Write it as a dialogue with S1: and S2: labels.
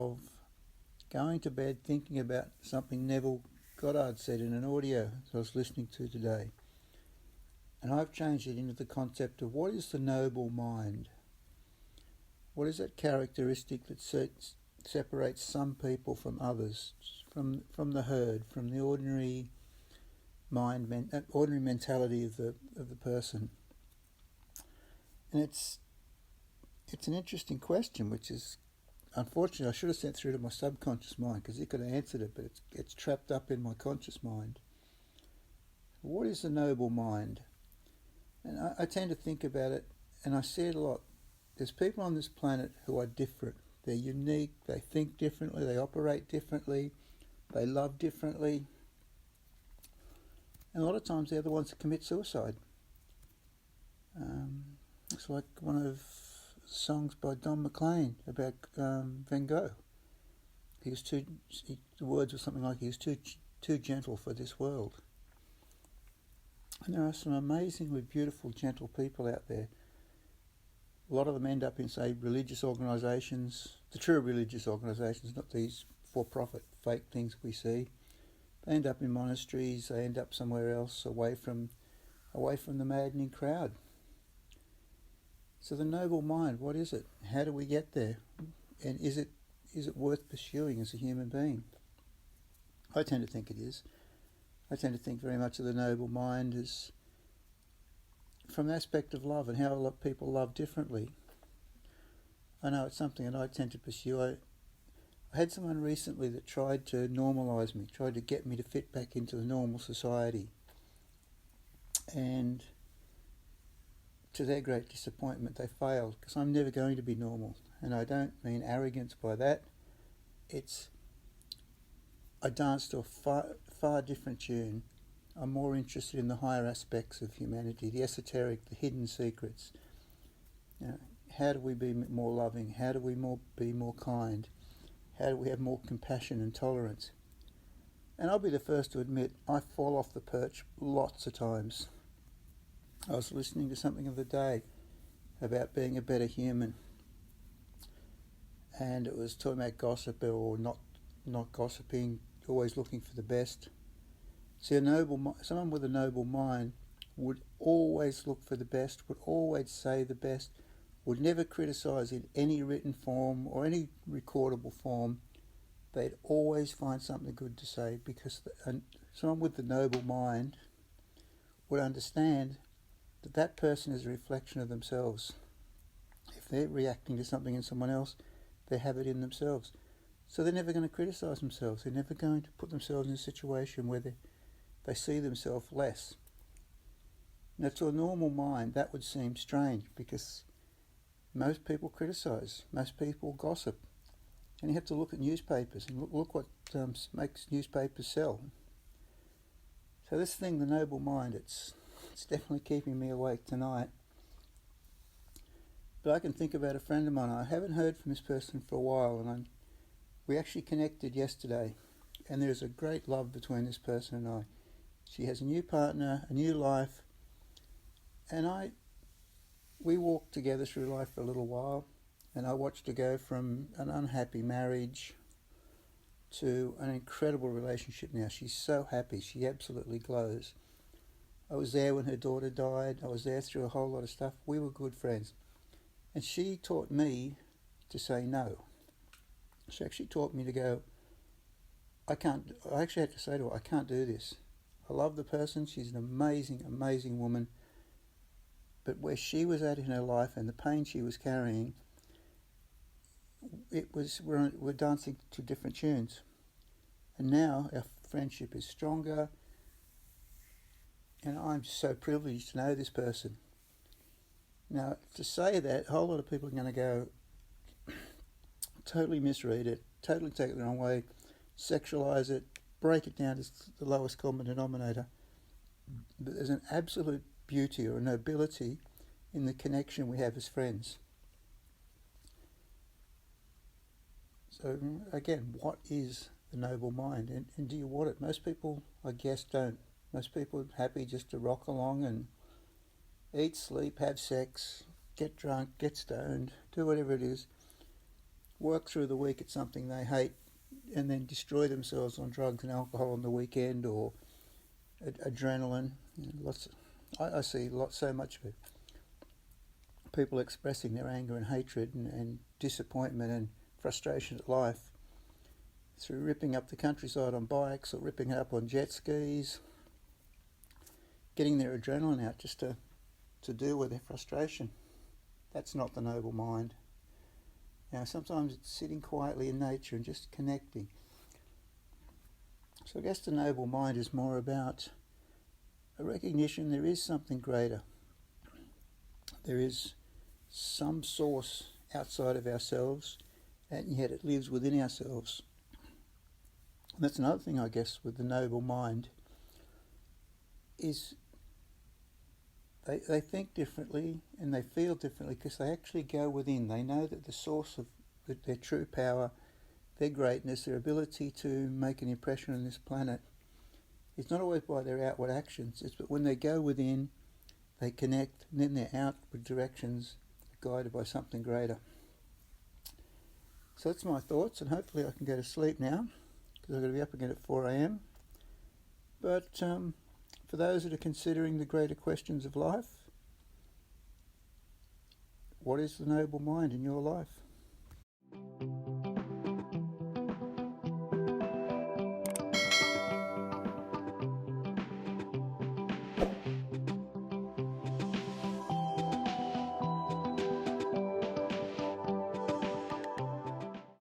S1: of going to bed thinking about something Neville Goddard said in an audio that I was listening to today. And I've changed it into the concept of what is the noble mind? What is that characteristic that separates some people from others, from the herd, from the ordinary ordinary mentality of the person? And it's an interesting question, which is, unfortunately, I should have sent through to my subconscious mind because it could have answered it, but it's trapped up in my conscious mind. What is the noble mind? And I tend to think about it, and I see it a lot. There's people on this planet who are different. They're unique, they think differently, they operate differently, they love differently. And a lot of times they're the ones that commit suicide. It's like one of the songs by Don McLean about Van Gogh. The words were something like, he was too gentle for this world. And there are some amazingly beautiful, gentle people out there. A lot of them end up in, say, religious organisations, the true religious organisations, not these for-profit fake things we see. They end up in monasteries, they end up somewhere else, away from the maddening crowd. So the noble mind, what is it? How do we get there? And is it worth pursuing as a human being? I tend to think it is. I tend to think very much of the noble mind as from the aspect of love and how a lot of people love differently. I know it's something that I tend to pursue. I had someone recently that tried to normalise me, tried to get me to fit back into the normal society. And to their great disappointment, they failed, because I'm never going to be normal. And I don't mean arrogance by that. I dance to a far different tune. I'm more interested in the higher aspects of humanity, the esoteric, the hidden secrets. How do we be more loving? How do we be more kind? How do we have more compassion and tolerance? And I'll be the first to admit, I fall off the perch lots of times. I was listening to something of the day about being a better human, and it was talking about gossip or not gossiping, always looking for the best. See, someone with a noble mind would always look for the best, would always say the best, would never criticise in any written form or any recordable form. They'd always find something good to say, because someone with the noble mind would understand that person is a reflection of themselves. If they're reacting to something in someone else, they have it in themselves. So they're never going to criticise themselves. They're never going to put themselves in a situation where they see themselves less. Now, to a normal mind, that would seem strange, because most people criticise, most people gossip. And you have to look at newspapers and look what makes newspapers sell. So this thing, the noble mind, it's definitely keeping me awake tonight. But I can think about a friend of mine. I haven't heard from this person for a while, and we actually connected yesterday, and there's a great love between this person and I. She has a new partner, a new life, and we walked together through life for a little while, and I watched her go from an unhappy marriage to an incredible relationship now. She's so happy. She absolutely glows. I was there when her daughter died. I was there through a whole lot of stuff. We were good friends. And she taught me to say no. She actually taught me to go, I actually had to say to her, I can't do this. I love the person. She's an amazing, amazing woman. But where she was at in her life and the pain she was carrying, we're dancing to different tunes. And now our friendship is stronger. And I'm so privileged to know this person. Now, to say that, a whole lot of people are going to go totally misread it, totally take it the wrong way, sexualise it, break it down to the lowest common denominator. But there's an absolute beauty or a nobility in the connection we have as friends. So again, what is the noble mind, and do you want it? Most people, I guess, don't. Most people are happy just to rock along and eat, sleep, have sex, get drunk, get stoned, do whatever it is, work through the week at something they hate and then destroy themselves on drugs and alcohol on the weekend, or adrenaline. I see so much of it. People expressing their anger and hatred and disappointment and frustration at life through ripping up the countryside on bikes or ripping it up on jet skis, getting their adrenaline out just to deal with their frustration. That's not the noble mind. Sometimes it's sitting quietly in nature and just connecting. So I guess the noble mind is more about a recognition there is something greater. There is some source outside of ourselves, and yet it lives within ourselves. And that's another thing, I guess, with the noble mind, is they think differently and they feel differently because they actually go within. They know that the source of their true power, their greatness, their ability to make an impression on this planet, is not always by their outward actions. It's but when they go within, they connect, and then their outward directions are guided by something greater. So that's my thoughts, and hopefully I can go to sleep now because I've got to be up again at 4 a.m. But for those that are considering the greater questions of life, what is the noble mind in your life?